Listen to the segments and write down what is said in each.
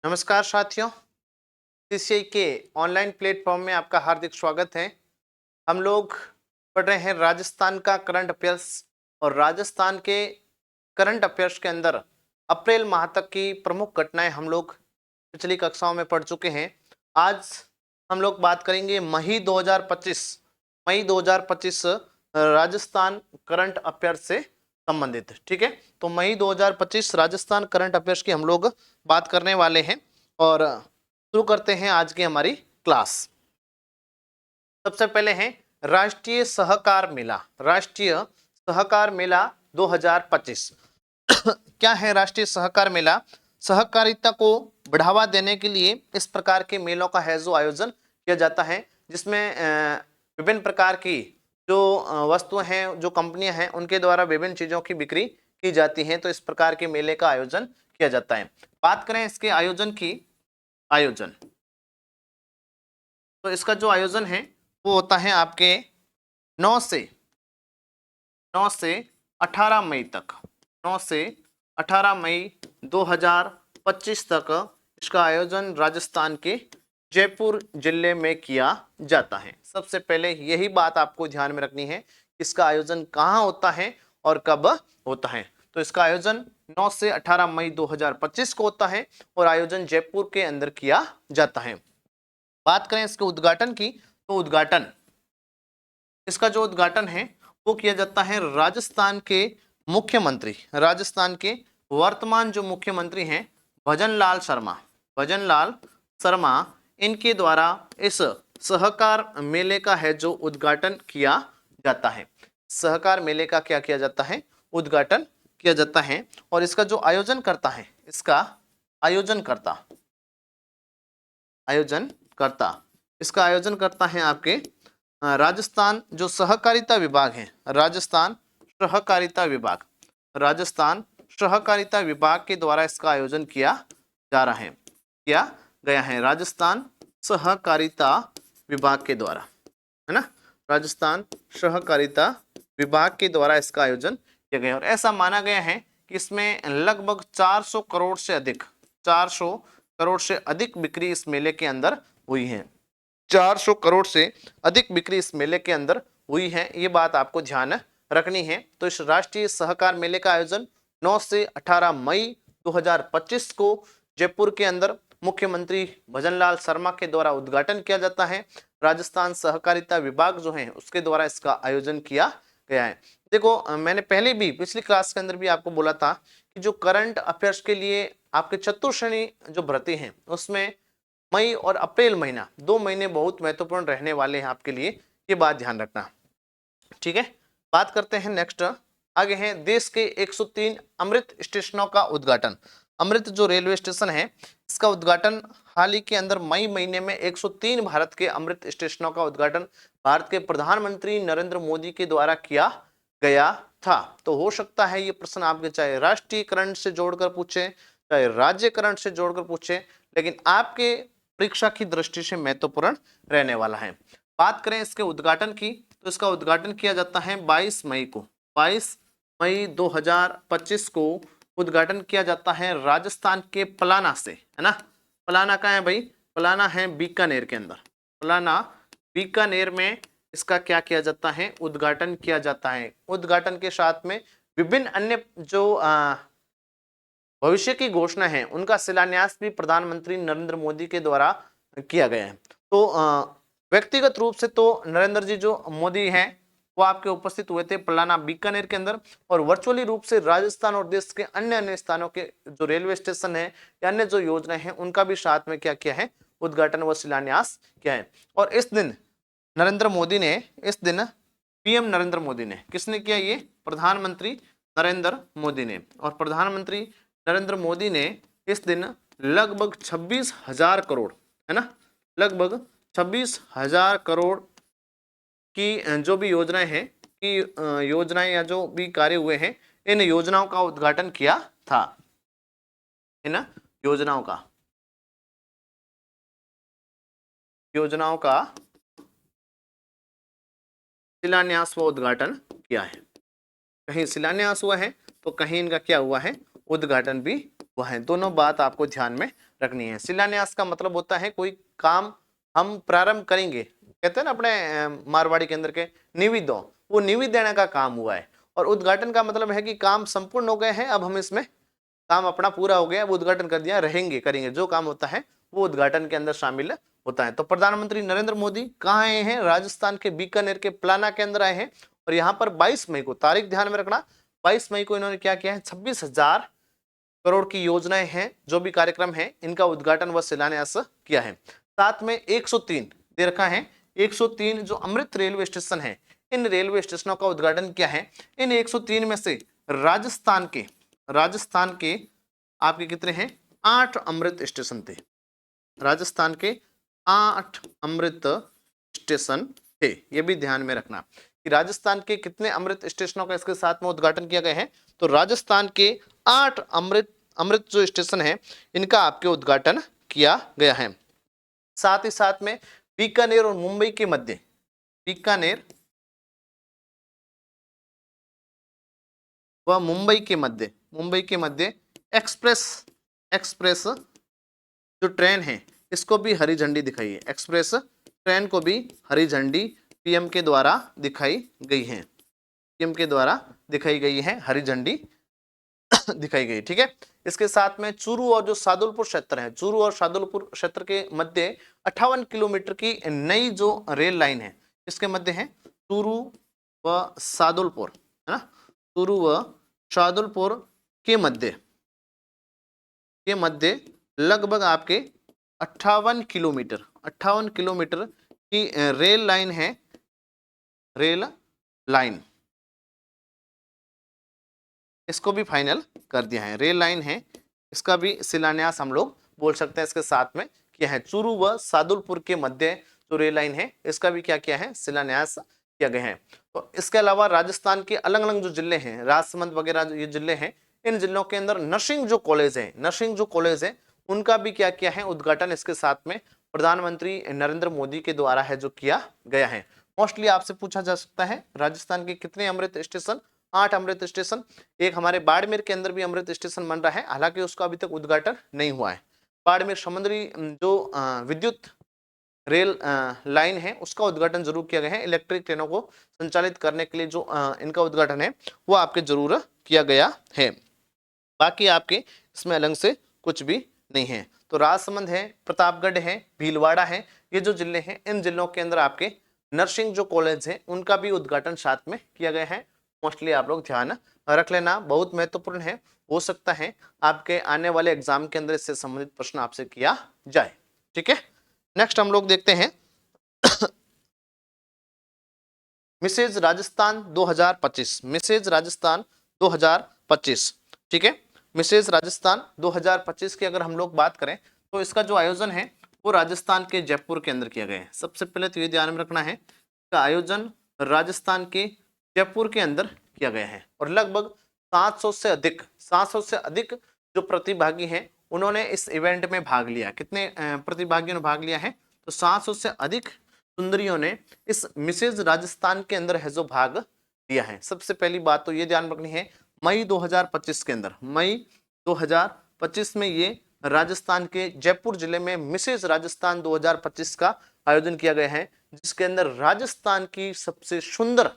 नमस्कार साथियों, सीसीआई के ऑनलाइन प्लेटफॉर्म में आपका हार्दिक स्वागत है। हम लोग पढ़ रहे हैं राजस्थान का करंट अफेयर्स और राजस्थान के करंट अफेयर्स के अंदर अप्रैल माह तक की प्रमुख घटनाएं हम लोग पिछली कक्षाओं में पढ़ चुके हैं। आज हम लोग बात करेंगे मई 2025 राजस्थान करंट अफेयर्स से संबंधित। ठीक है, तो मई 2025 राजस्थान करंट अफेयर्स की हम लोग बात करने वाले हैं और शुरू करते हैं आज की हमारी क्लास। सबसे पहले है राष्ट्रीय सहकार मेला 2025। क्या है राष्ट्रीय सहकार मेला? सहकारिता को बढ़ावा देने के लिए इस प्रकार के मेलों का है जो आयोजन किया जाता है, जिसमें विभिन्न प्रकार की जो वस्तुएं हैं, जो कंपनियां हैं, उनके द्वारा विभिन्न चीजों की बिक्री की जाती है। तो इस प्रकार के मेले का आयोजन किया जाता है। बात करें इसके आयोजन, तो इसका जो आयोजन है वो होता है आपके 9 से 18 मई तक। 9 से 18 मई 2025 तक इसका आयोजन राजस्थान के जयपुर जिले में किया जाता है। सबसे पहले यही बात आपको ध्यान में रखनी है, इसका आयोजन कहाँ होता है और कब होता है। तो इसका आयोजन 9 से 18 मई 2025 को होता है और आयोजन जयपुर के अंदर किया जाता है। बात करें इसके उद्घाटन की, तो इसका जो उद्घाटन है वो किया जाता है राजस्थान के वर्तमान जो मुख्यमंत्री हैं भजनलाल शर्मा, इनके द्वारा इस सहकार मेले का है जो उद्घाटन किया जाता है। सहकार मेले का क्या किया जाता है? उद्घाटन किया जाता है। और इसका जो आयोजन करता है, इसका आयोजन करता है आपके राजस्थान जो सहकारिता विभाग के द्वारा इसका आयोजन किया गया है। राजस्थान सहकारिता विभाग के द्वारा, है ना, राजस्थान सहकारिता विभाग के द्वारा इसका आयोजन किया गया। और ऐसा माना गया है कि इसमें लगभग 400 करोड़ से अधिक बिक्री इस मेले के अंदर हुई है। 400 करोड़ से अधिक बिक्री इस मेले के अंदर हुई है, ये बात आपको ध्यान रखनी है। तो इस राष्ट्रीय सहकार मेले का आयोजन 9 से 18 मई 2025 को जयपुर के अंदर मुख्यमंत्री भजनलाल शर्मा के द्वारा उद्घाटन किया जाता है। राजस्थान सहकारिता विभाग जो है उसके द्वारा इसका आयोजन किया गया है। देखो, मैंने पहले भी पिछली क्लास के अंदर भी आपको बोला था कि जो करंट अफेयर्स के लिए आपके चतुर्श्रेणी जो भर्ती हैं उसमें मई और अप्रैल महीना 2 महीने बहुत महत्वपूर्ण रहने वाले हैं आपके लिए, ये बात ध्यान रखना। ठीक है, बात करते हैं नेक्स्ट। आगे है देश के 103 अमृत स्टेशनों का उद्घाटन। अमृत जो रेलवे स्टेशन है इसका उद्घाटन हाल ही के अंदर मई महीने में 103 भारत के अमृत स्टेशनों का उद्घाटन भारत के प्रधानमंत्री नरेंद्र मोदी के द्वारा किया गया था। तो हो सकता है ये प्रश्न आपके चाहे राष्ट्रीयकरण से जोड़कर पूछे, चाहे राज्यकरण से जोड़कर पूछे, लेकिन आपके परीक्षा की दृष्टि से महत्वपूर्ण रहने वाला है। बात करें इसके उद्घाटन की, तो इसका उद्घाटन किया जाता है 22 मई 2025 को उद्घाटन किया जाता है राजस्थान के पलाना से, है ना। पलाना कहाँ है भाई? पलाना है बीकानेर के अंदर। बीकानेर में इसका क्या किया जाता है? उद्घाटन किया जाता है। उद्घाटन के साथ में विभिन्न अन्य जो भविष्य की घोषणा है उनका शिलान्यास भी प्रधानमंत्री नरेंद्र मोदी के द्वारा किया गया है। तो व्यक्तिगत रूप से तो नरेंद्र जी जो मोदी हैं वो आपके उपस्थित हुए थे पलाना बीकानेर के अंदर, और वर्चुअली रूप से राजस्थान और देश के अन्य अन्य स्थानों के जो रेलवे स्टेशन है या अन्य जो योजनाएं हैं उनका भी साथ में क्या किया है? उद्घाटन व शिलान्यास किया है। और इस दिन पीएम नरेंद्र मोदी ने, किसने किया? ये प्रधानमंत्री नरेंद्र मोदी ने। और प्रधानमंत्री नरेंद्र मोदी ने इस दिन लगभग 26,000 करोड़, है ना, लगभग 26,000 करोड़ की जो भी योजनाएं हैं या जो भी कार्य हुए हैं इन योजनाओं का उद्घाटन किया था। इन योजनाओं का शिलान्यास व उद्घाटन किया है। कहीं शिलान्यास हुआ है तो कहीं इनका क्या हुआ है? उद्घाटन भी हुआ है। दोनों बात आपको ध्यान में रखनी है। शिलान्यास का मतलब होता है कोई काम हम प्रारंभ करेंगे, कहते हैं ना अपने मारवाड़ी के अंदर के निविद दो, वो निविद देने का काम हुआ है। और उद्घाटन का मतलब है कि काम संपूर्ण हो गए हैं, अब हम इसमें काम अपना पूरा हो गया, वो उद्घाटन कर दिया, रहेंगे करेंगे, जो काम होता है वो उद्घाटन के अंदर शामिल होता है। तो प्रधानमंत्री नरेंद्र मोदी कहाँ आए हैं? राजस्थान के बीकानेर के प्लाना के अंदर आए हैं। और यहाँ पर 22 मई को, तारीख ध्यान में रखना, 22 मई को इन्होंने क्या किया है? 26,000 करोड़ की योजनाएं हैं, जो भी कार्यक्रम है, इनका उद्घाटन व शिलान्यास किया है। साथ में 103 दे रखा है, 103 जो अमृत रेलवे स्टेशन है, इन रेलवे स्टेशनों का उद्घाटन किया है। इन 103 में से राजस्थान के आपके कितने हैं? 8 अमृत स्टेशन थे। राजस्थान के 8 अमृत स्टेशन थे। ये भी ध्यान में रखना कि राजस्थान के कितने अमृत स्टेशनों का इसके साथ में उद्घाटन किया गया है। तो राजस्थान के 8 अमृत जो स्टेशन है, इनका आपके उद्घाटन किया गया है। साथ ही साथ में बीकानेर और मुंबई के मध्य, बीकानेर व मुंबई के मध्य एक्सप्रेस जो ट्रेन है, इसको भी हरी झंडी दिखाई है। एक्सप्रेस ट्रेन को भी हरी झंडी पीएम के द्वारा दिखाई गई है, पीएम के द्वारा दिखाई गई है, हरी झंडी दिखाई गई। ठीक है, इसके साथ में चूरू और जो सादुलपुर क्षेत्र है, चूरू और सादुलपुर क्षेत्र के मध्य 58 किलोमीटर की नई जो रेल लाइन है, इसके मध्य है चूरू व सादुलपुर, है ना, चूरू व सादुलपुर के मध्य लगभग आपके 58 किलोमीटर की रेल लाइन है, रेल लाइन, इसको भी फाइनल कर दिया है। रेल लाइन है, इसका भी शिलान्यास हम लोग बोल सकते हैं, इसके साथ में किया है। चूरू व सादुलपुर के मध्य जो रेल लाइन है, इसका भी क्या किया है? शिलान्यास किया गया है। तो इसके अलावा राजस्थान के अलग अलग जो जिले हैं, राजसमंद वगैरह ये जिले हैं, इन जिलों के अंदर नर्सिंग जो कॉलेज है, उनका भी क्या किया है? उद्घाटन इसके साथ में प्रधानमंत्री नरेंद्र मोदी के द्वारा है जो किया गया है। मोस्टली आपसे पूछा जा सकता है राजस्थान के कितने अमृत स्टेशन? 8 अमृत स्टेशन। एक हमारे बाड़मेर के अंदर भी अमृत स्टेशन बन रहा है, हालांकि उसका अभी तक उद्घाटन नहीं हुआ है। बाड़मेर समुद्री जो विद्युत रेल लाइन है, उसका उद्घाटन जरूर किया गया है। इलेक्ट्रिक ट्रेनों को संचालित करने के लिए जो इनका उद्घाटन है, वो आपके जरूर किया गया है। बाकी आपके इसमें अलग से कुछ भी नहीं है। तो राजसमंद है, प्रतापगढ़ है, भीलवाड़ा है, ये जो जिले हैं, इन जिलों के अंदर आपके नर्सिंग जो कॉलेज है, उनका भी उद्घाटन साथ में किया गया है। मोस्टली आप लोग ध्यान रख लेना, बहुत महत्वपूर्ण है। हो सकता है आपके आने वाले एग्जाम के अंदर इससे संबंधित प्रश्न आपसे किया जाए। ठीक है, नेक्स्ट हम लोग देखते हैं मिसेज राजस्थान 2025, मिसेज राजस्थान 2025। ठीक है, मिसेज राजस्थान 2025 की अगर हम लोग बात करें, तो इसका जो आयोजन है वो राजस्थान के जयपुर के अंदर किया गया है। सबसे पहले तो ये ध्यान में रखना है, इसका आयोजन राजस्थान के जयपुर के अंदर किया गया है। और लगभग 700 से अधिक जो प्रतिभागी हैं, उन्होंने इस इवेंट में भाग लिया। कितने प्रतिभागियों ने भाग लिया है? तो 700 से अधिक सुंदरियों ने इस मिसेज राजस्थान के अंदर है जो भाग लिया है। सबसे पहली बात तो ये ध्यान रखनी है, मई 2025 के अंदर, मई 2025 में ये राजस्थान के जयपुर जिले में मिसेज राजस्थान 2025 का आयोजन किया गया है, जिसके अंदर राजस्थान की सबसे सुंदर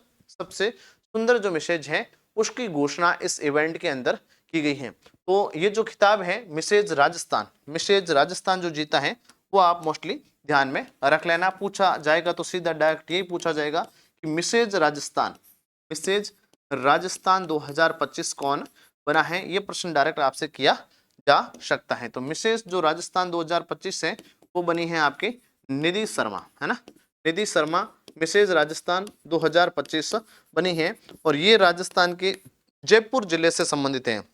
जो मिसेज है, उसकी घोषणा इस इवेंट के अंदर की गई है। तो ये जो खिताब है मिसेज राजस्थान जो जीता है, वो आप मोस्टली ध्यान में रख लेना। पूछा जाएगा तो सीधा डायरेक्ट यही पूछा जाएगा कि मिसेज राजस्थान 2025 कौन बना है, ये प्रश्न डायरेक्ट आपसे किया जा सकता है। तो मिसेज जो राजस्थान 2025 है, वो बनी है आपके निधि शर्मा, है ना, निधि शर्मा मिसेज राजस्थान 2025 बनी है। और ये राजस्थान के जयपुर जिले से संबंधित हैं,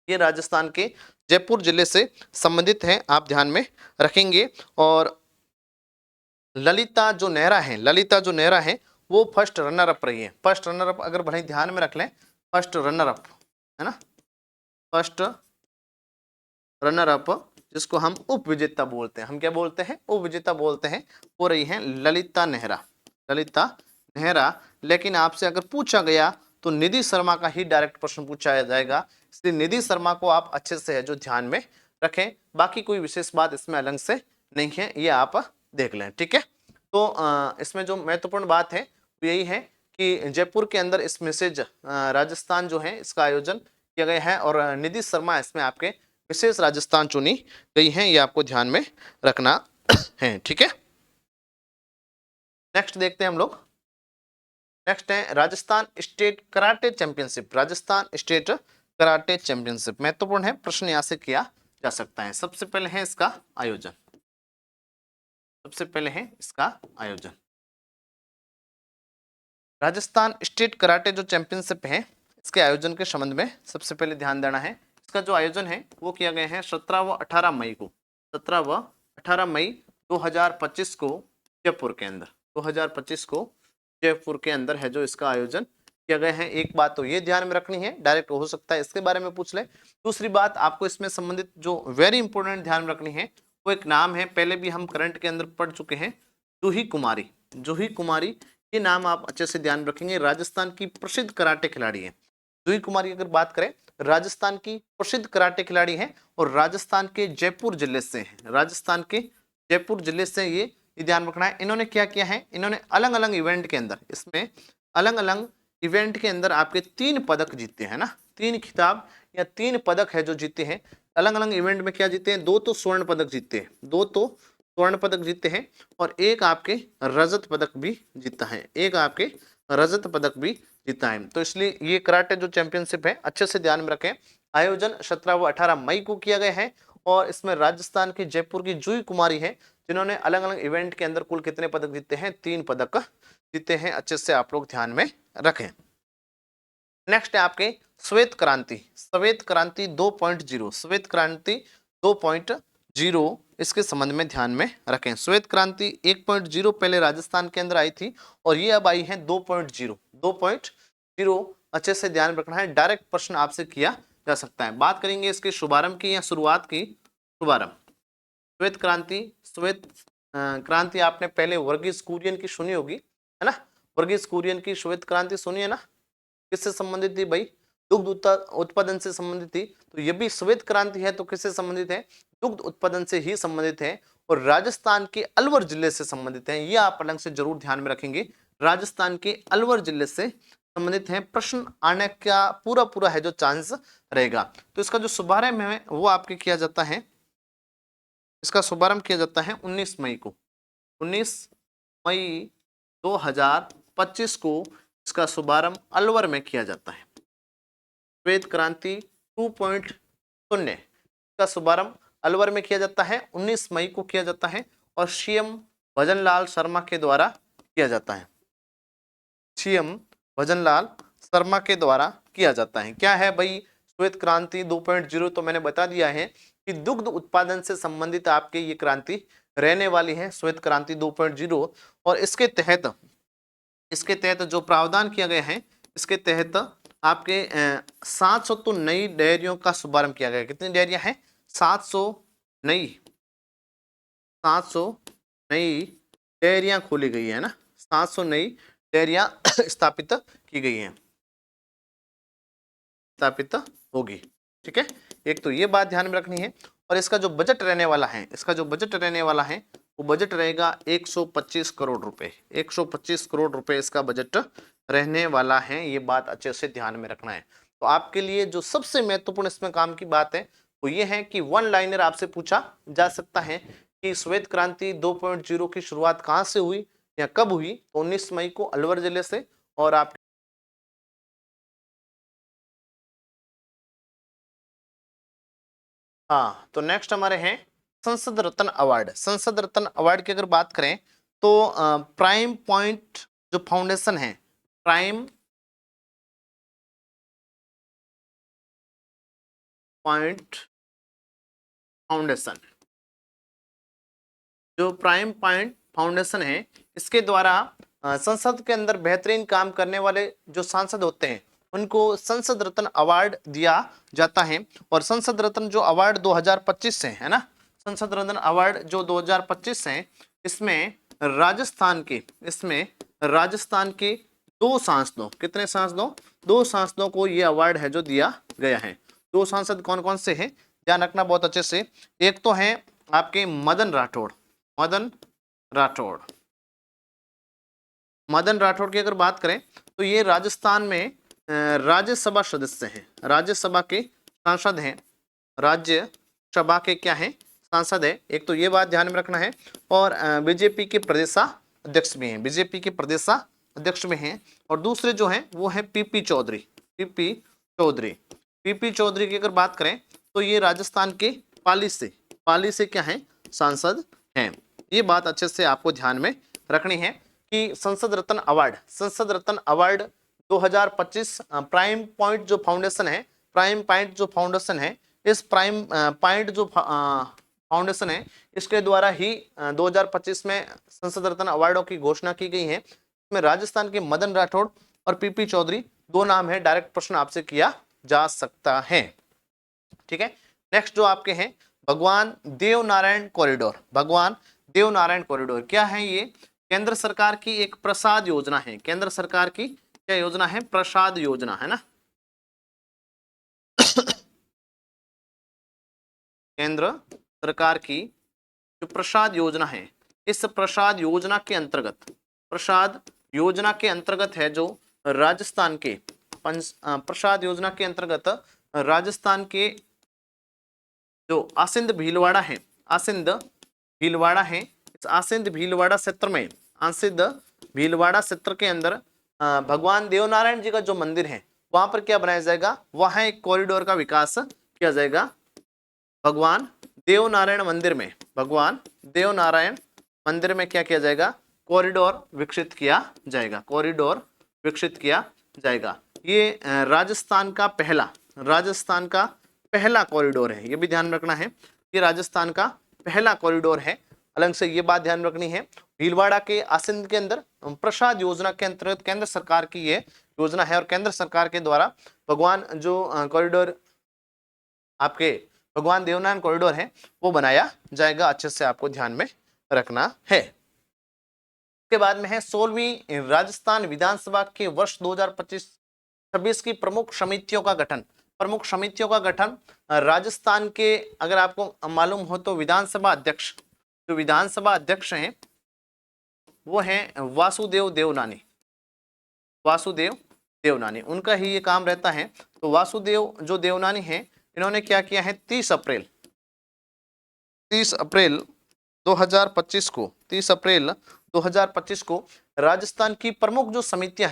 ये राजस्थान के जयपुर जिले से संबंधित हैं, आप ध्यान में रखेंगे। और ललिता जो नेहरा है, वो फर्स्ट रनर अप रही है। फर्स्ट रनर अप अगर बड़े ध्यान में रख लें, फर्स्ट रनर अप, है ना, फर्स्ट रनर अप जिसको हम उप विजेता बोलते हैं, हम क्या बोलते हैं? उप विजेता बोलते हैं, वो रही हैं ललिता नेहरा। लेकिन आपसे अगर पूछा गया तो निधि शर्मा का ही डायरेक्ट प्रश्न पूछा जाएगा, इसलिए निधि शर्मा को आप अच्छे से है जो ध्यान में रखें, बाकी कोई विशेष बात इसमें अलग से नहीं है, ये आप देख लें। ठीक है, तो इसमें जो महत्वपूर्ण बात है वो यही है कि जयपुर के अंदर इस मैसेज राजस्थान जो है इसका आयोजन किया गया है और निधि शर्मा इसमें आपके विशेष राजस्थान चुनी गई हैं, ये आपको ध्यान में रखना है। ठीक है, नेक्स्ट देखते हैं हम लोग। नेक्स्ट है Rajasthan state karate championship. Rajasthan state karate championship महत्वपूर्ण है, प्रश्न यहां से किया जा सकता है। सबसे पहले है इसका आयोजन, सबसे पहले है इसका आयोजन राजस्थान स्टेट कराटे जो चैंपियनशिप है इसके आयोजन के संबंध में सबसे पहले ध्यान देना है। इसका जो आयोजन है वो किया गया है 17 व 18 मई को, 17 व 18 मई 2025 को जयपुर के अंदर, 2025 को जयपुर के अंदर है जो इसका आयोजन किया गया है। एक बात तो ये ध्यान में रखनी है, डायरेक्ट हो सकता है इसके बारे में पूछ ले। दूसरी बात आपको इसमें संबंधित जो वेरी इंपॉर्टेंट ध्यान में रखनी है वो एक नाम है, पहले भी हम करंट के अंदर पढ़ चुके हैं, जूही कुमारी। जूही कुमारी ये नाम आप अच्छे से ध्यान रखेंगे, राजस्थान की प्रसिद्ध कराटे खिलाड़ी है। जूही कुमारी अगर बात करें राजस्थान की प्रसिद्ध कराटे खिलाड़ी है और राजस्थान के जयपुर जिले से है, राजस्थान के जयपुर जिले से ये ध्यान रखना है। इन्होंने क्या किया है, इन्होंने अलग अलग इवेंट के अंदर, इसमें अलग अलग इवेंट के अंदर आपके 3 पदक जीते हैं ना, 3 खिताब या 3 पदक है जो जीते हैं। अलग अलग इवेंट में क्या जीते हैं, 2 तो स्वर्ण पदक जीते हैं, 2 तो स्वर्ण पदक जीते हैं और एक आपके रजत पदक भी जीता है, एक आपके रजत पदक भी जीता है। तो इसलिए ये कराटे जो चैंपियनशिप है अच्छे से ध्यान में रखें। आयोजन 17 व 18 मई को किया गया है और इसमें राजस्थान की जयपुर की जूही कुमारी है जिन्होंने अलग अलग इवेंट के अंदर कुल कितने पदक जीते हैं, 3 पदक जीते हैं। अच्छे से आप लोग ध्यान में रखें। नेक्स्ट है आपके श्वेत क्रांति, श्वेत क्रांति 2.0, श्वेत क्रांति 2.0 इसके संबंध में ध्यान में रखें। श्वेत क्रांति 1.0 पहले राजस्थान के अंदर आई थी और ये अब आई है 2.0, 2.0 अच्छे से ध्यान रखना है, डायरेक्ट प्रश्न आपसे किया जा सकता है। बात करेंगे इसके शुभारंभ की या शुरुआत की। शुभारंभ श्वेत क्रांति, श्वेत क्रांति आपने पहले वर्गीज कुरियन की सुनी होगी है ना, वर्गीज कुरियन की श्वेत क्रांति सुनी है ना, किससे संबंधित थी भाई, दुग्ध उत्पादन से संबंधित थी। तो ये भी श्वेत क्रांति है तो किससे संबंधित है, दुग्ध उत्पादन से ही संबंधित है और राजस्थान के अलवर जिले से संबंधित है, ये आप अलग से जरूर ध्यान में रखेंगे, राजस्थान के अलवर जिले से संबंधित है। प्रश्न आने का पूरा है जो चांस रहेगा। तो इसका जो शुभारंभ है वो आपके किया जाता है, इसका शुभारंभ किया जाता है 19 मई को, 19 मई 2025 को इसका शुभारंभ अलवर में किया जाता है। श्वेत क्रांति 2.0 इसका शुभारंभ अलवर में किया जाता है, 19 मई को किया जाता है और सीएम भजनलाल शर्मा के द्वारा किया जाता है, सीएम भजनलाल शर्मा के द्वारा किया जाता है। क्या है भाई श्वेत क्रांति 2.0, तो मैंने बता दिया है कि दुग्ध उत्पादन से संबंधित आपके ये क्रांति रहने वाली है, श्वेत क्रांति 2.0। और इसके तहत जो प्रावधान किया गया है, इसके तहत आपके 700 तो नई डेयरियों का शुभारंभ किया गया। कितनी डेयरियां हैं, 700 नई डेयरियां खोली गई है ना, 700 नई डेयरियां स्थापित की गई हैं, स्थापित होगी। ठीक है, एक तो ये बात ध्यान में रखनी है। और इसका जो बजट रहने वाला है, इसका जो बजट रहने वाला है वो बजट रहेगा 125 करोड़ रुपए, 125 करोड़ रुपए इसका बजट रहने वाला है, ये बात अच्छे से ध्यान में रखना है। तो आपके लिए जो सबसे महत्वपूर्ण इसमें काम की बात है वो ये है कि 1 लाइनर आपसे पूछा जा सकता है कि श्वेत क्रांति 2.0 की शुरुआत कहाँ से हुई या कब हुई, तो 19 मई को अलवर जिले से। और आप हाँ, तो नेक्स्ट हमारे हैं संसद रत्न अवार्ड। संसद रत्न अवार्ड की अगर बात करें तो प्राइम पॉइंट जो फाउंडेशन है, प्राइम पॉइंट फाउंडेशन, जो प्राइम पॉइंट फाउंडेशन है इसके द्वारा संसद के अंदर बेहतरीन काम करने वाले जो सांसद होते हैं उनको संसद रत्न अवार्ड दिया जाता है। और संसद रत्न जो अवार्ड 2025 से है ना, संसद रत्न अवार्ड जो 2025 से इसमें राजस्थान के 2 सांसदों, कितने सांसदों, 2 सांसदों को ये अवार्ड है जो दिया गया है। 2 सांसद कौन कौन से हैं, ध्यान रखना बहुत अच्छे से। एक तो है आपके मदन राठौड़, मदन राठौड़, मदन राठौड़ की अगर बात करें तो ये राजस्थान में राज्यसभा सदस्य हैं, राज्यसभा के सांसद हैं, राज्यसभा के क्या हैं, सांसद है। एक तो ये बात ध्यान में रखना है। और बीजेपी के प्रदेशाध्यक्ष भी हैं, बीजेपी के प्रदेशाध्यक्ष में हैं। और दूसरे जो हैं वो हैं PP Chaudhary, PP Chaudhary, PP Chaudhary की अगर बात करें तो ये राजस्थान के पाली से क्या है, सांसद हैं। ये बात अच्छे से आपको ध्यान में रखनी है कि संसद रत्न अवार्ड, संसद रत्न अवार्ड 2025 प्राइम पॉइंट जो फाउंडेशन है, प्राइम पॉइंट जो फाउंडेशन है, इस प्राइम पॉइंट जो फाउंडेशन है इसके द्वारा ही 2025 में संसद रत्न अवार्डों की घोषणा की गई है। इसमें राजस्थान के मदन राठौड़ और पीपी चौधरी दो नाम है, डायरेक्ट प्रश्न आपसे किया जा सकता है। ठीक है, नेक्स्ट जो आपके हैं भगवान देव नारायण कॉरिडोर, भगवान देव नारायण कॉरिडोर क्या है, ये केंद्र सरकार की एक प्रसाद योजना है, केंद्र सरकार की क्या योजना है, प्रसाद योजना है ना, केंद्र सरकार की जो प्रसाद योजना है, इस प्रसाद योजना के अंतर्गत, प्रसाद योजना के अंतर्गत है जो राजस्थान के प्रसाद योजना के अंतर्गत राजस्थान के जो आसिंद भीलवाड़ा है, आसिंद भीलवाड़ा है, इस आसिंद भीलवाड़ा क्षेत्र में, आसिंद भीलवाड़ा क्षेत्र के अंदर भगवान देवनारायण जी का जो मंदिर है वहां पर क्या बनाया जाएगा, वहां एक कॉरिडोर का विकास किया जाएगा। भगवान देवनारायण मंदिर में, भगवान देवनारायण मंदिर में क्या किया जाएगा, कॉरिडोर विकसित किया जाएगा, कॉरिडोर विकसित किया जाएगा। ये राजस्थान का पहला कॉरिडोर है, ये भी ध्यान रखना है, ये राजस्थान का पहला कॉरिडोर है। अलग से ये बात ध्यान रखनी है, भीलवाड़ा के आसिंद के अंदर प्रसाद योजना के अंतर्गत केंद्र सरकार की ये योजना है और केंद्र सरकार के द्वारा भगवान जो कॉरिडोर आपके भगवान देवनारायण कॉरिडोर है वो बनाया जाएगा, अच्छे से आपको ध्यान में रखना है। इसके बाद में है 16वीं राजस्थान विधानसभा के वर्ष 2025-26 की प्रमुख समितियों का गठन, प्रमुख समितियों का गठन राजस्थान के, अगर आपको मालूम हो तो विधानसभा अध्यक्ष, जो विधानसभा अध्यक्ष हैं वो हैं वासुदेव देवनानी, वासुदेव देवनानी, उनका ही ये काम रहता है। तो वासुदेव जो देवनानी हैं इन्होंने क्या किया है, 30 अप्रैल 2025 को, 30 अप्रैल 2025 को राजस्थान की प्रमुख जो समितियां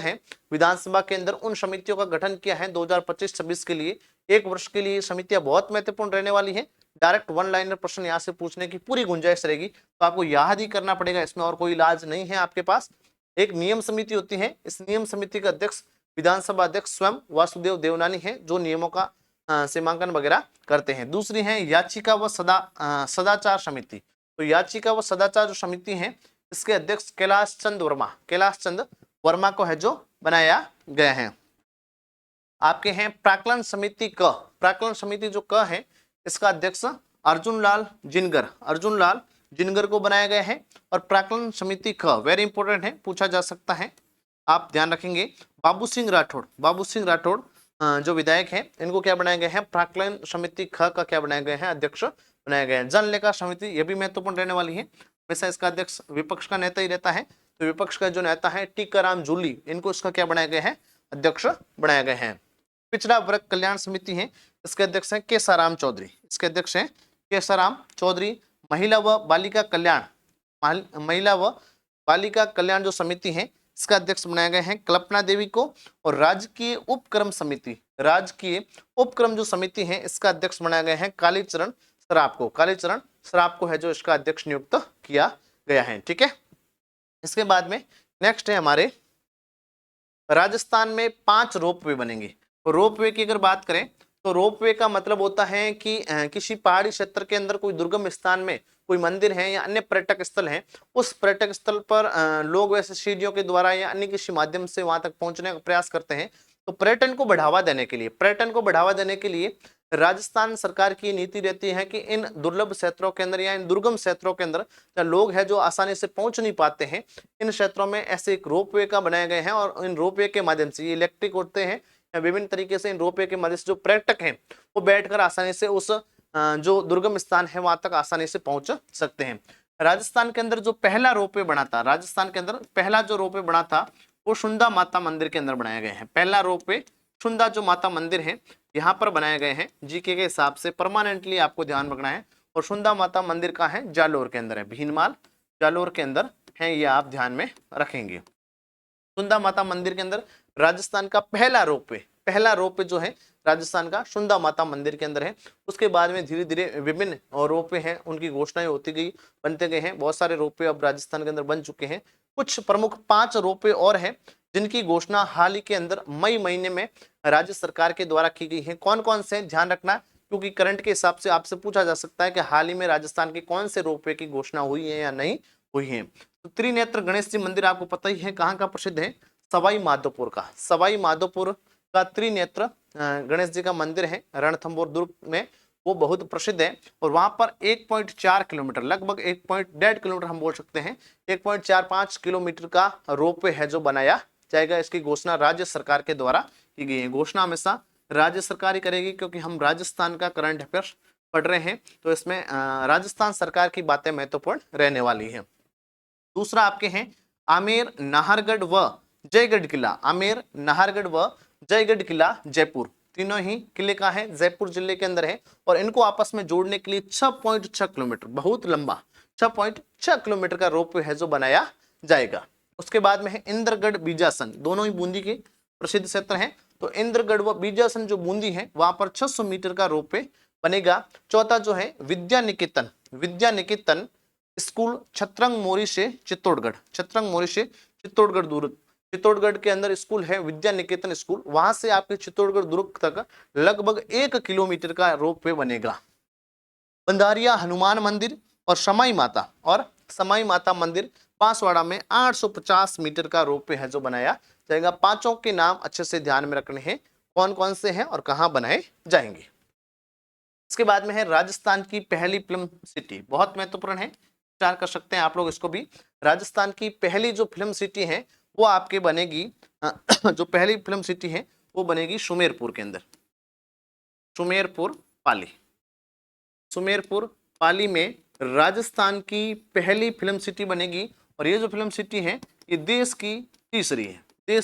हैं विधानसभा के अंदर, उन समितियों का गठन किया है 2025-26 के लिए। एक वर्ष के लिए समितियां बहुत महत्वपूर्ण रहने वाली हैं। डायरेक्ट वन लाइनर प्रश्न यहाँ से पूछने की पूरी गुंजाइश रहेगी, तो आपको याद ही करना पड़ेगा, इसमें और कोई इलाज नहीं है आपके पास। एक नियम समिति होती है, इस नियम समिति का अध्यक्ष विधानसभा अध्यक्ष स्वयं वासुदेव देवनानी है, जो नियमों का सीमांकन वगैरह करते हैं। दूसरी है याचिका व सदाचार समिति, तो याचिका व सदाचार जो समिति है इसके अध्यक्ष कैलाश चंद वर्मा को है जो बनाया गया है। आपके हैं प्राक्कलन समिति क, प्राक्कलन समिति जो क है इसका अध्यक्ष अर्जुन लाल जिनगर को बनाया गया है। और प्राक्कलन समिति ख वेरी इंपॉर्टेंट है, पूछा जा सकता है, आप ध्यान रखेंगे। बाबू सिंह राठौड़ जो विधायक हैं इनको क्या बनाया गया है, प्राक्कलन समिति ख का क्या बनाया गया है, अध्यक्ष बनाया गया है। जन लेखा समिति ये भी महत्वपूर्ण रहने वाली है, वैसा इसका अध्यक्ष विपक्ष का नेता ही रहता है, तो विपक्ष का जो नेता है टीकाराम जूली, इनको इसका क्या बनाया गया है, अध्यक्ष बनाया गया है। पिछड़ा वर्ग कल्याण समिति है, इसके अध्यक्ष है केसाराम चौधरी, इसके अध्यक्ष है केसाराम चौधरी। महिला व बालिका कल्याण जो समिति है इसका अध्यक्ष बनाया गया है कल्पना देवी को। और राजकीय उपक्रम जो समिति है इसका अध्यक्ष बनाया गया है कालीचरण सराफ को है जो इसका अध्यक्ष नियुक्त किया गया है। ठीक है, इसके बाद में नेक्स्ट है हमारे राजस्थान में 5 रोपवे बनेंगे। रोपवे की अगर बात करें तो रोपवे का मतलब होता है कि किसी पहाड़ी क्षेत्र के अंदर कोई दुर्गम स्थान में कोई मंदिर है या अन्य पर्यटक स्थल है, उस पर्यटक स्थल पर लोग वैसे सीढ़ियों के द्वारा या अन्य किसी माध्यम से वहां तक पहुंचने का प्रयास करते हैं। तो पर्यटन को बढ़ावा देने के लिए राजस्थान सरकार की नीति रहती है कि इन दुर्लभ क्षेत्रों के अंदर या इन दुर्गम क्षेत्रों के अंदर जो लोग हैं जो आसानी से पहुंच नहीं पाते हैं, इन क्षेत्रों में ऐसे एक रोपवे का बनाया गया है। और इन रोपवे के माध्यम से ये इलेक्ट्रिक होते हैं, या विभिन्न तरीके से इन रोपवे के मदद से जो पर्यटक हैं वो बैठकर आसानी से उस जो दुर्गम स्थान है वहां तक आसानी से पहुंच सकते हैं। राजस्थान के अंदर जो पहला रोपवे बना था, राजस्थान के अंदर पहला जो रोपवे बना था वो शुंदा माता मंदिर के अंदर बनाया गया है। पहला रोपवे शुंदा जो माता मंदिर है यहाँ पर बनाए गए हैं। जीके के हिसाब से परमानेंटली आपको ध्यान रखना है। और शुंदा माता मंदिर का है जालोर के अंदर है, भीनमाल जालोर के अंदर है, ये आप ध्यान में रखेंगे। शुंदा माता मंदिर के अंदर राजस्थान का पहला रोपवे जो है राजस्थान का शुंदा माता मंदिर के अंदर है। उसके बाद में धीरे धीरे विभिन्न और रोपवे हैं उनकी घोषणाएं होती गई, बनते गए हैं। बहुत सारे रोपवे अब राजस्थान के अंदर बन चुके हैं। कुछ प्रमुख 5 रोपवे और हैं जिनकी घोषणा हाल ही के अंदर मई महीने में राज्य सरकार के द्वारा की गई है। कौन कौन से ध्यान रखना, क्योंकि करंट के हिसाब से आपसे पूछा जा सकता है कि हाल ही में राजस्थान के कौन से रोपवे की घोषणा हुई है या नहीं हुई है। तो त्रिनेत्र गणेश जी मंदिर आपको पता ही है कहाँ का प्रसिद्ध है, सवाई माधोपुर का। सवाई माधोपुर का त्रिनेत्र गणेश जी का मंदिर है रणथंभौर दुर्ग में, वो बहुत प्रसिद्ध है। और वहां पर 1.4 किलोमीटर, लगभग 1.5 किलोमीटर हम बोल सकते हैं, 1.45 किलोमीटर का रोपवे है जो बनाया जाएगा। इसकी घोषणा राज्य सरकार के द्वारा की गई है। घोषणा हमेशा राज्य सरकार ही करेगी, क्योंकि हम राजस्थान का करंट अफेयर्स पढ़ रहे हैं तो इसमें राजस्थान सरकार की बातें महत्वपूर्ण रहने वाली है। दूसरा आपके हैं आमेर, नाहरगढ़ व जयगढ़ किला। आमेर, नाहरगढ़ व जयगढ़ किला जयपुर, तीनों ही किले का है, जयपुर जिले के अंदर है। और इनको आपस में जोड़ने के लिए 6.6 किलोमीटर, बहुत लंबा 6.6 किलोमीटर का रोपवे है जो बनाया जाएगा। उसके बाद में है इंद्रगढ़ बीजासन, दोनों ही बूंदी के प्रसिद्ध क्षेत्र हैं। तो इंद्रगढ़ व बीजासन जो बूंदी है वहां पर 600 मीटर का रोपवे बनेगा। चौथा जो है विद्या निकेतन स्कूल छत्रंग मोरी से चित्तौड़गढ़, छत्रंग मोरी से चित्तौड़गढ़ दुर्ग, चित्तौड़गढ़ के अंदर स्कूल है विद्या निकेतन स्कूल, वहां से आपके चित्तौड़गढ़ दुर्ग तक लगभग 1 किलोमीटर का रोपवे बनेगा। बंधारिया हनुमान मंदिर और समाई माता मंदिर बांसवाड़ा में 850 मीटर का रोपवे है जो बनाया जाएगा। पांचों के नाम अच्छे से ध्यान में रखने हैं, कौन कौन से हैं और कहां बनाए जाएंगे। इसके बाद में है राजस्थान की पहली फिल्म सिटी, बहुत महत्वपूर्ण है, विचार कर सकते हैं आप लोग इसको भी। राजस्थान की पहली जो फिल्म सिटी है वो आपके बनेगी जो पहली फिल्म सिटी है वो बनेगी सुमेरपुर के अंदर, सुमेरपुर पाली में राजस्थान की पहली फिल्म सिटी बनेगी। और ये जो फिल्म सिटी है ये देश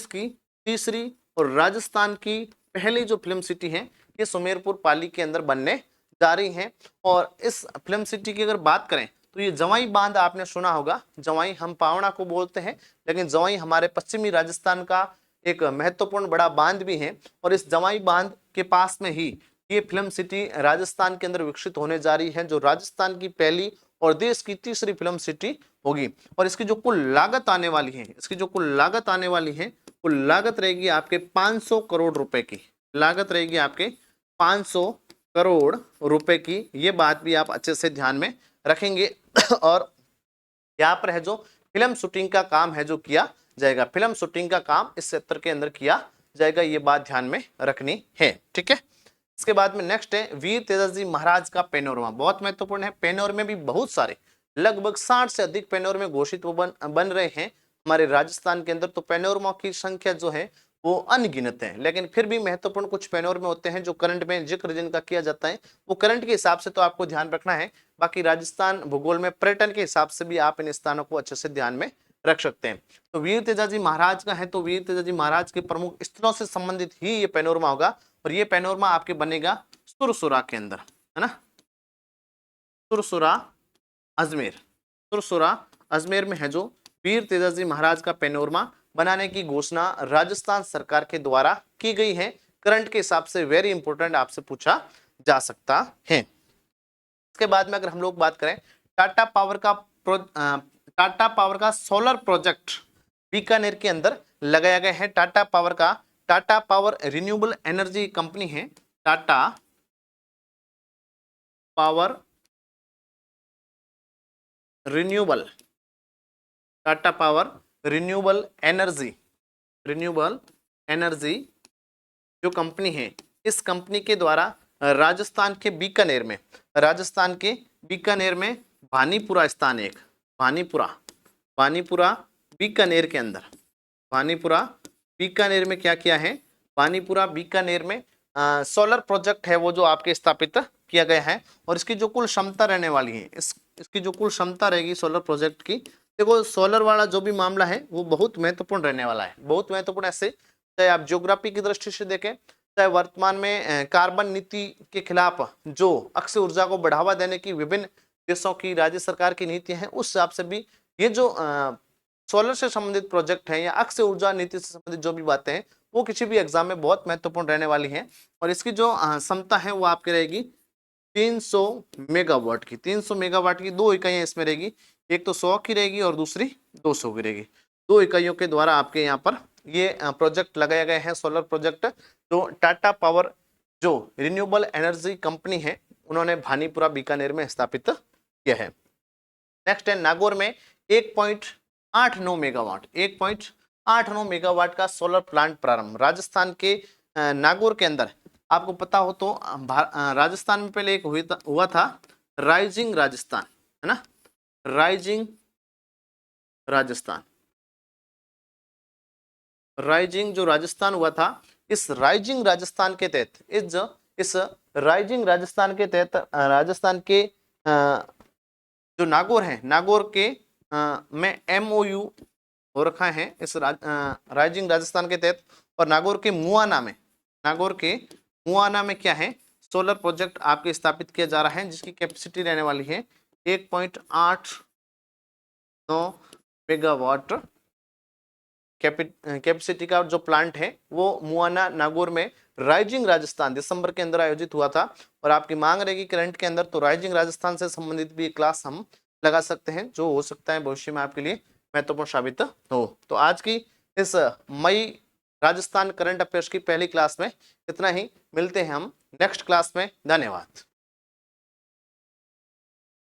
की तीसरी और राजस्थान की पहली जो फिल्म सिटी है ये सुमेरपुर पाली के अंदर बनने जा रही है। और इस फिल्म सिटी की अगर बात करें तो ये जवाई बांध आपने सुना होगा, जवाई हम पावना को बोलते हैं, लेकिन जवाई हमारे पश्चिमी राजस्थान का एक महत्वपूर्ण बड़ा बांध भी है। और इस जवाई बांध के पास में ही ये फिल्म सिटी राजस्थान के अंदर विकसित होने जा रही है, जो राजस्थान की पहली और देश की तीसरी फिल्म सिटी होगी। और इसकी जो कुल लागत आने वाली है, कुल लागत रहेगी आपके 500 करोड़ रुपए की, लागत रहेगी आपके 500 करोड़ रुपए की। ये बात भी आप अच्छे से ध्यान में रखेंगे। और यहाँ पर है जो फिल्म शूटिंग का काम है जो किया जाएगा, फिल्म शूटिंग का काम इस क्षेत्र के अंदर किया जाएगा, ये बात ध्यान में रखनी है, ठीक है। इसके बाद में नेक्स्ट है वीर तेजाजी महाराज का पैनोरमा, बहुत महत्वपूर्ण है। पैनोरमे भी बहुत सारे, लगभग 60 से अधिक पैनोरमे घोषित बन रहे हैं हमारे राजस्थान के अंदर। तो पैनोरमा की संख्या जो है वो अनगिनत है, लेकिन फिर भी महत्वपूर्ण कुछ पैनोरमे होते हैं जो करंट में जिक्र जिनका किया जाता है, वो करंट के हिसाब से तो आपको ध्यान रखना है। बाकी राजस्थान भूगोल में पर्यटन के हिसाब से भी आप इन स्थानों को अच्छे से ध्यान में रख सकते हैं। तो वीर तेजाजी महाराज का है, तो वीर तेजाजी महाराज के प्रमुख स्थलों से संबंधित ही ये पैनोरमा होगा। और ये पैनोरमा आपके बनेगा सुरसुरा के अंदर, है ना, सुरसुरा अजमेर में है जो वीर तेजाजी महाराज का पैनोरमा बनाने की घोषणा राजस्थान सरकार के द्वारा की गई है। करंट के हिसाब से वेरी इंपॉर्टेंट आपसे पूछा जा सकता है। इसके बाद में अगर हम लोग बात करें टाटा पावर का सोलर प्रोजेक्ट बीकानेर के अंदर लगाया गया है। Tata power renewable energy company है, टाटा पावर रिन्यूएबल एनर्जी जो कंपनी है, इस कंपनी के द्वारा राजस्थान के बीकानेर में भानीपुरा स्थान, एक भानीपुरा बीकानेर के अंदर, भानीपुरा बीकानेर में क्या किया है, पानीपुरा बीकानेर में सोलर प्रोजेक्ट है वो जो आपके स्थापित किया गया है। और इसकी जो कुल क्षमता रहने वाली है, इसकी जो कुल क्षमता रहेगी सोलर प्रोजेक्ट की, देखो सोलर वाला जो भी मामला है वो बहुत महत्वपूर्ण रहने वाला है। बहुत महत्वपूर्ण ऐसे, चाहे आप ज्योग्राफी की दृष्टि से देखें, चाहे वर्तमान में कार्बन नीति के खिलाफ जो अक्षय ऊर्जा को बढ़ावा देने की विभिन्न देशों की राज्य सरकार की नीतियां हैं, उस हिसाब से भी ये जो सोलर से संबंधित प्रोजेक्ट है या अक्षय ऊर्जा नीति से संबंधित जो भी बातें हैं वो किसी भी एग्जाम में बहुत महत्वपूर्ण रहने वाली हैं। और इसकी जो क्षमता है वो आपकी रहेगी 300 मेगावाट की। 300 मेगावाट की दो इकाइयां इसमें रहेगी, एक तो 100 की रहेगी और दूसरी 200 की रहेगी। दो इकाइयों के द्वारा आपके यहाँ पर ये प्रोजेक्ट लगाया गया है, सोलर प्रोजेक्ट, जो टाटा पावर जो रिन्यूएबल एनर्जी कंपनी है उन्होंने भानीपुरा बीकानेर में स्थापित किया है। नेक्स्ट है नागौर में 1.89 मेगावाट 1.89 मेगावाट का सोलर प्लांट प्रारंभ। राजस्थान के नागौर के अंदर आपको पता हो तो राजस्थान में पहले एक हुआ था राइजिंग राजस्थान, है ना, राइजिंग राजस्थान, राइजिंग जो राजस्थान हुआ था, इस राइजिंग राजस्थान के तहत इस राइजिंग राजस्थान के तहत राजस्थान के जो नागौर है, नागौर के में MOU हो रखा है इस राइजिंग राजस्थान के तहत। और नागौर के मुआना में क्या है, सोलर प्रोजेक्ट आपके स्थापित किया जा रहा है जिसकी कैपेसिटी रहने वाली है 1.89 मेगावाट कैपेसिटी का जो प्लांट है वो मुआना नागौर में राइजिंग राजस्थान दिसंबर के अंदर आयोजित हुआ था। और आपकी मांग रहेगी करंट के अंदर तो राइजिंग राजस्थान से संबंधित भी क्लास हम लगा सकते हैं, जो हो सकता है भविष्य में आपके लिए महत्वपूर्ण साबित हो। तो आज की इस मई राजस्थान करंट अफेयर्स की पहली क्लास में इतना ही। मिलते हैं हम नेक्स्ट क्लास में। धन्यवाद।